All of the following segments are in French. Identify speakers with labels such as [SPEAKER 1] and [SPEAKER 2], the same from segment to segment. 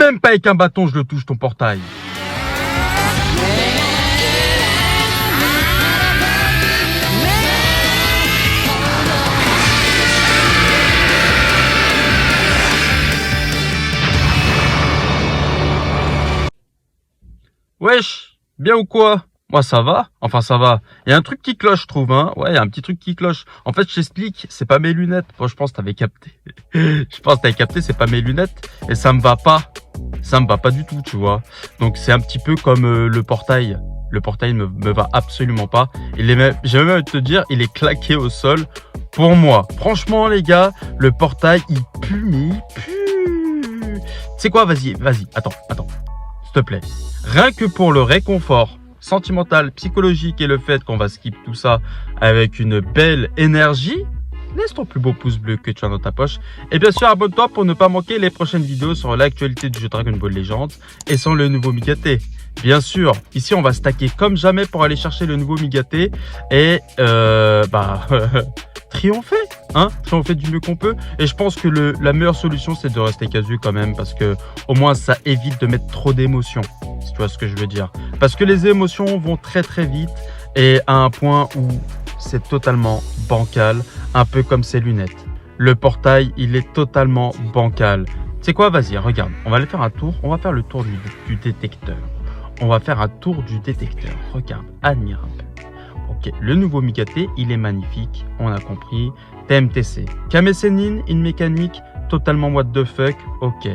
[SPEAKER 1] Même pas avec un bâton, je le touche, ton portail. Wesh, bien ou quoi? Moi ça va, enfin ça va. Il y a un truc qui cloche, je trouve, hein. Ouais, il y a un petit truc qui cloche. En fait, je t'explique, c'est pas mes lunettes. Moi, je pense que t'avais capté. Je pense que t'avais capté, c'est pas mes lunettes. Et ça me va pas. Ça me va pas du tout, tu vois. Donc c'est un petit peu comme le portail. Le portail me va absolument pas. J'ai même envie de te dire, il est claqué au sol pour moi. Franchement, les gars, le portail, il pue, mais il pue. C'est quoi? Vas-y, attends. S'il te plaît. Rien que pour le réconfort sentimental, psychologique et le fait qu'on va skip tout ça avec une belle énergie, laisse ton plus beau pouce bleu que tu as dans ta poche. Et bien sûr, abonne-toi pour ne pas manquer les prochaines vidéos sur l'actualité du jeu Dragon Ball Legends et sur le nouveau Migaté. Bien sûr, ici on va stacker comme jamais pour aller chercher le nouveau Migaté et triompher, hein, triompher du mieux qu'on peut. Et je pense que la meilleure solution c'est de rester casu quand même, parce que au moins ça évite de mettre trop d'émotions, si tu vois ce que je veux dire. Parce que les émotions vont très très vite et à un point où c'est totalement bancal, un peu comme ses lunettes. Le portail, il est totalement bancal. C'est quoi? Vas-y, regarde, on va aller faire un tour, on va faire le tour du détecteur. On va faire un tour du détecteur. Regarde, admire un peu. Ok, le nouveau Migaté, il est magnifique, on a compris. TMTC. Kame Sennin, une mécanique totalement what the fuck, ok.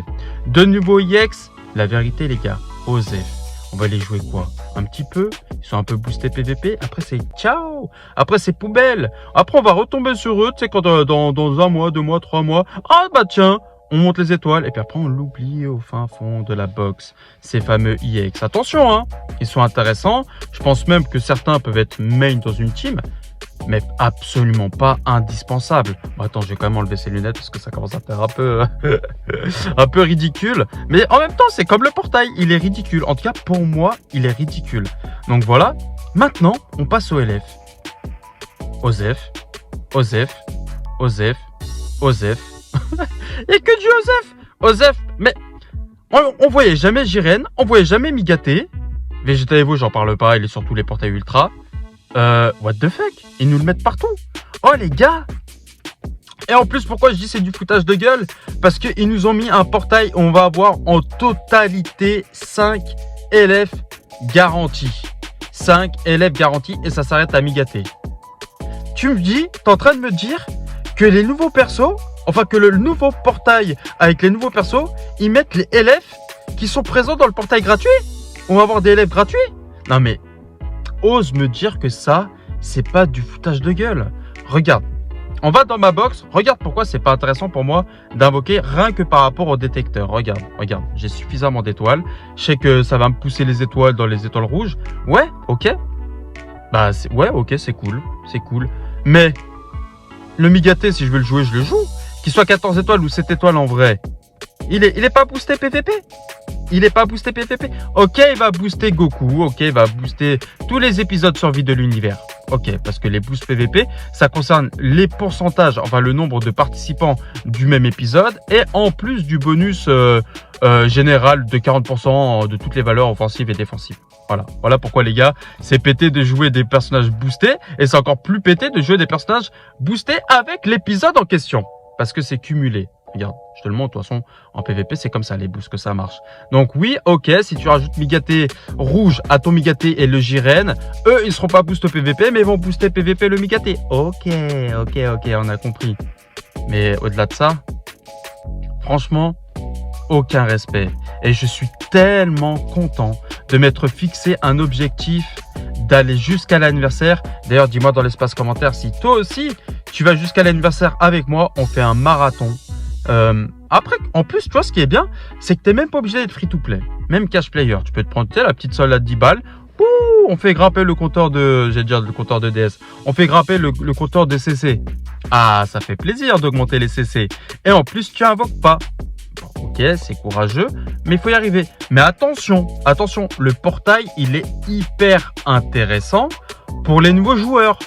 [SPEAKER 1] De nouveau EX, la vérité les gars, Osef. On va les jouer quoi? Un petit peu, ils sont un peu boostés PVP, après c'est ciao, après c'est poubelle. Après on va retomber sur eux, tu sais, quand dans un mois, 2 mois, 3 mois, ah bah tiens, on monte les étoiles et puis après on l'oublie au fin fond de la box. Ces fameux EX. Attention, hein, ils sont intéressants. Je pense même que certains peuvent être main dans une team, mais absolument pas indispensable. Bon, attends, je vais quand même enlever ces lunettes parce que ça commence à faire un peu, un peu ridicule. Mais en même temps, c'est comme le portail, il est ridicule. En tout cas, pour moi, il est ridicule. Donc voilà. Maintenant, on passe au LF. Osef. Et que du Osef, mais on voyait jamais Jiren, on voyait jamais Migaté. Vegeta Evo, j'en parle pas, il est sur tous les portails ultra. What the fuck, ils nous le mettent partout. Oh les gars. Et en plus, pourquoi je dis c'est du foutage de gueule? Parce qu'ils nous ont mis un portail où on va avoir en totalité 5 LF garantis. 5 LF garantis et ça s'arrête à Migaté. Tu me dis, t'es en train de me dire que les nouveaux persos, enfin que le nouveau portail avec les nouveaux persos, ils mettent les LF qui sont présents dans le portail gratuit? On va avoir des LF gratuits? Non mais, ose me dire que ça, c'est pas du foutage de gueule. Regarde, on va dans ma box, regarde pourquoi c'est pas intéressant pour moi d'invoquer rien que par rapport au détecteur. Regarde, j'ai suffisamment d'étoiles. Je sais que ça va me pousser les étoiles dans les étoiles rouges. Ouais, ok. Bah, ouais, ok, c'est cool. Mais, le Migaté, si je veux le jouer, je le joue. Qu'il soit 14 étoiles ou 7 étoiles en vrai. Il est pas boosté PVP. Ok, il va booster Goku. Ok, il va booster tous les épisodes survie de l'univers. Ok, parce que les boosts PVP, ça concerne les pourcentages, enfin le nombre de participants du même épisode. Et en plus du bonus général de 40% de toutes les valeurs offensives et défensives. Voilà pourquoi les gars, c'est pété de jouer des personnages boostés. Et c'est encore plus pété de jouer des personnages boostés avec l'épisode en question. Parce que c'est cumulé. Regarde, je te le montre, de toute façon, en PVP, c'est comme ça, les boosts, que ça marche. Donc oui, ok, si tu rajoutes Migaté rouge à ton Migaté et le Jiren, eux, ils seront pas boost au PVP, mais ils vont booster PVP le Migaté. Ok, on a compris. Mais au-delà de ça, franchement, aucun respect. Et je suis tellement content de m'être fixé un objectif d'aller jusqu'à l'anniversaire. D'ailleurs, dis-moi dans l'espace commentaire si toi aussi, tu vas jusqu'à l'anniversaire avec moi. On fait un marathon. Après, en plus, tu vois, ce qui est bien, c'est que tu n'es même pas obligé d'être free-to-play. Même cash player. Tu peux te prendre, tu sais, la petite solde à 10 balles. Ouh, on fait grimper le compteur de... J'allais dire le compteur de DS. On fait grimper le compteur de CC. Ah, ça fait plaisir d'augmenter les CC. Et en plus, tu invoques pas. Bon, ok, c'est courageux, mais il faut y arriver. Mais attention, le portail, il est hyper intéressant pour les nouveaux joueurs.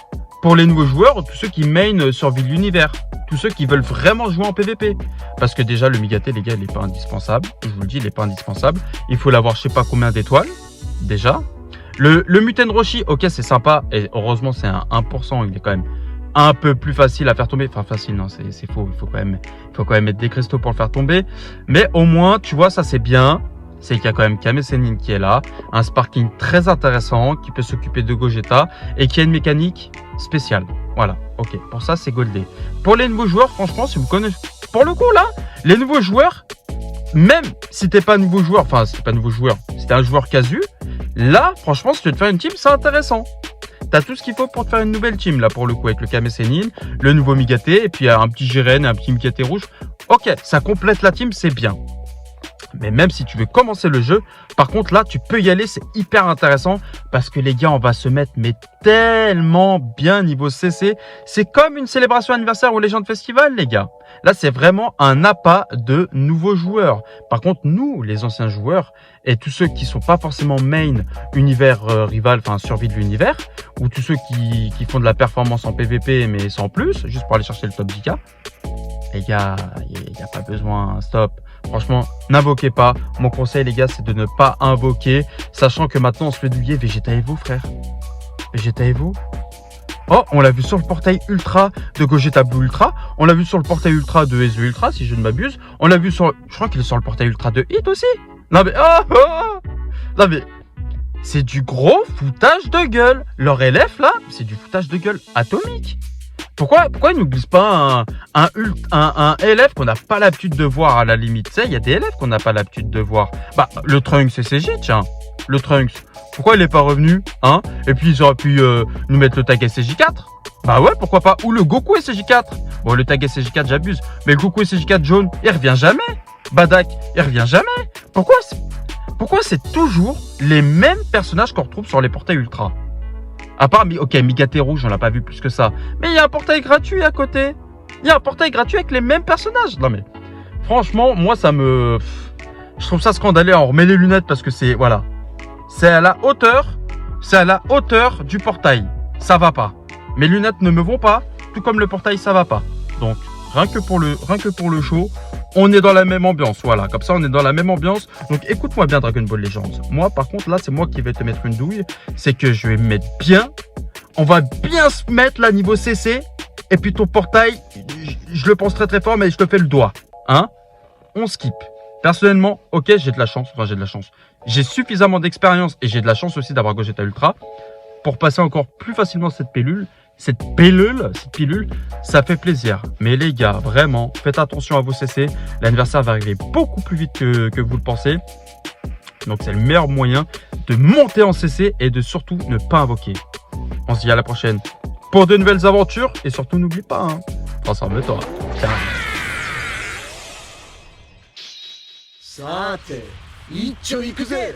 [SPEAKER 1] pour les nouveaux joueurs, tous ceux qui main survie de l'univers, tous ceux qui veulent vraiment jouer en PVP. Parce que déjà, le Migaté, les gars, il n'est pas indispensable. Je vous le dis, il n'est pas indispensable. Il faut l'avoir, je sais pas combien d'étoiles, déjà. Le Muten Roshi, ok, c'est sympa. Et heureusement, c'est un 1%. Il est quand même un peu plus facile à faire tomber. Enfin, facile, non, c'est faux. Il faut quand même mettre des cristaux pour le faire tomber. Mais au moins, tu vois, ça, c'est bien. C'est qu'il y a quand même Kame Sennin qui est là. Un Sparking très intéressant qui peut s'occuper de Gogeta et qui a une mécanique spéciale. Voilà, ok. Pour ça, c'est goldé. Pour les nouveaux joueurs, franchement, si vous connaissez... Pour le coup, là, les nouveaux joueurs, même si t'es pas nouveau joueur, enfin, si t'es pas nouveau joueur, si t'es un joueur casu, là, franchement, si tu veux te faire une team, c'est intéressant. T'as tout ce qu'il faut pour te faire une nouvelle team, là, pour le coup, avec le Kame Sennin, le nouveau Migaté, et puis un petit Jiren, un petit Migaté rouge. Ok, ça complète la team, c'est bien. Mais même si tu veux commencer le jeu, par contre là tu peux y aller, c'est hyper intéressant parce que les gars on va se mettre mais tellement bien niveau CC. C'est comme une célébration anniversaire au Legend Festival les gars. Là c'est vraiment un appât de nouveaux joueurs. Par contre nous les anciens joueurs et tous ceux qui sont pas forcément main univers rival, enfin survie de l'univers, ou tous ceux qui font de la performance en PVP mais sans plus, juste pour aller chercher le top 10k. Les gars, il n'y a pas besoin, stop. Franchement, n'invoquez pas. Mon conseil, les gars, c'est de ne pas invoquer, sachant que maintenant, on se fait douiller Vegeta Evo, frère. Vegeta Evo. Oh, on l'a vu sur le portail Ultra de Gogeta Blue Ultra. On l'a vu sur le portail Ultra de SU Ultra, si je ne m'abuse. On l'a vu sur... Je crois qu'il est sur le portail Ultra de Hit aussi. Non mais... Non mais... C'est du gros foutage de gueule. Leur LF, là, c'est du foutage de gueule atomique. Pourquoi ils nous glissent pas un LF qu'on n'a pas l'habitude de voir à la limite? Tu sais, il y a des LF qu'on n'a pas l'habitude de voir. Bah, le Trunks CCJ, tiens. Le Trunks. Pourquoi il n'est pas revenu, hein? Et puis, ils auraient pu nous mettre le tag SCJ4. Bah ouais, pourquoi pas. Ou le Goku SCJ4. Bon, le tag SCJ4, j'abuse. Mais le Goku SCJ4 jaune, il revient jamais. Badak, il revient jamais. Pourquoi c'est toujours les mêmes personnages qu'on retrouve sur les portails Ultra? À part, ok, Migaté rouge, on l'a pas vu plus que ça. Mais il y a un portail gratuit à côté. Il y a un portail gratuit avec les mêmes personnages. Non mais, franchement, moi, je trouve ça scandaleux. On remet les lunettes parce que c'est, voilà. C'est à la hauteur du portail. Ça va pas. Mes lunettes ne me vont pas, tout comme le portail, ça va pas. Donc, rien que pour le show, on est dans la même ambiance, voilà, comme ça on est dans la même ambiance. Donc écoute-moi bien Dragon Ball Legends. Moi par contre là c'est moi qui vais te mettre une douille. C'est que je vais me mettre bien. On va bien se mettre là niveau CC. Et puis ton portail, je le pense très très fort mais je te fais le doigt. Hein? On skip. Personnellement, ok j'ai de la chance. Enfin j'ai de la chance. J'ai suffisamment d'expérience et j'ai de la chance aussi d'avoir Gogeta Ultra pour passer encore plus facilement cette pilule. Cette pilule, ça fait plaisir. Mais les gars, vraiment, faites attention à vos CC. L'anniversaire va arriver beaucoup plus vite que vous le pensez. Donc c'est le meilleur moyen de monter en CC et de surtout ne pas invoquer. On se dit à la prochaine pour de nouvelles aventures. Et surtout, n'oublie pas, hein, transforme-toi. Ciao.
[SPEAKER 2] さて、一丁行くぜ。